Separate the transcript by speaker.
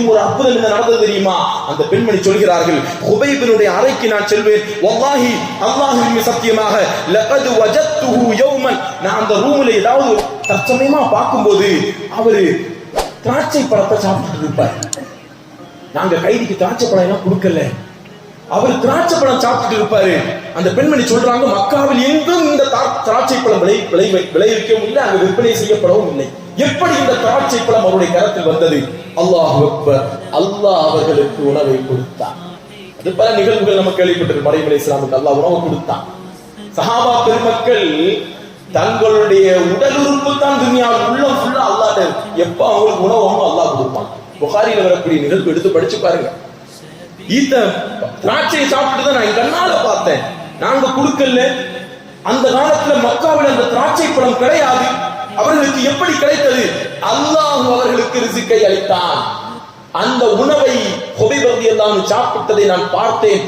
Speaker 1: இன்னும் ஒரு அற்புதம் என்ன நடந்தது தெரியுமா? அந்த பெண்மணி சொல்கிறார்கள், ஹுபைபினுடைய அறைக்கு நான் செல்வேன், வல்லாஹி அல்லாஹ்வின் சத்தியமாக லகத் வஜத்துஹு யௌமன், நான் அந்த ரூம்ல ஏதாவது தற்சமயமா பார்க்கும்போது அவரு திராட்சை பழத்தை சாப்பிட்டு இருப்பார். நாங்க கைதிக்கு திராட்சை பழம் எல்லாம் கொடுக்கல, அவர் திராட்சை பழம் சாப்பிட்டு இருப்பாரு. அந்த பெண்மணி சொல்றாங்க, மக்காவில் எங்கும் இந்த திராட்சை பழம் விளைவிக்கவும் இல்லை, அங்கு விற்பனை செய்யப்படவும் இல்லை. எப்படி இந்த திராட்சை பழம் அவருடைய கரத்தில் வந்தது? அல்லாஹ் அக்பர், அல்லாஹ் அவர்களுக்கு உணவை கொடுத்தான். அது பல நிகழ்வுகள் நம்ம கேள்விப்பட்டிருக்கோம். மரியம் அலைஹிஸ்ஸலாமுக்கு அல்லாஹ் உணவு கொடுத்தான். சஹாபா பெருமக்கள் தங்களுடைய உடல் உறுப்பு தான் துன்யாவில், உள்ளம் ஃபுல்லா அல்லாஹ்ட்ட எப்ப அவங்களுக்கு உணவு அல்லாஹ் கொடுப்பான். புகாரில வரக்கூடிய நிகழ்வு எடுத்து படிச்சு பாருங்க. இந்த திராட்சையை சாப்பிட்டு தான் நான் கண்ணால பார்த்தேன், நாங்க கொடுக்கல. அந்த காலத்துல மக்காவில் அந்த திராட்சை பழம் கிடையாது. அவர்களுக்கு எப்படி கிடைத்தது? அல்லாஹ் அவர்களுக்கு ரிஸ்கை அளித்தான். அந்த உணவை ஹுபைப் ரலியல்லாஹு அன்ஹு சாப்பிட்டதை நான் பார்த்தேன்.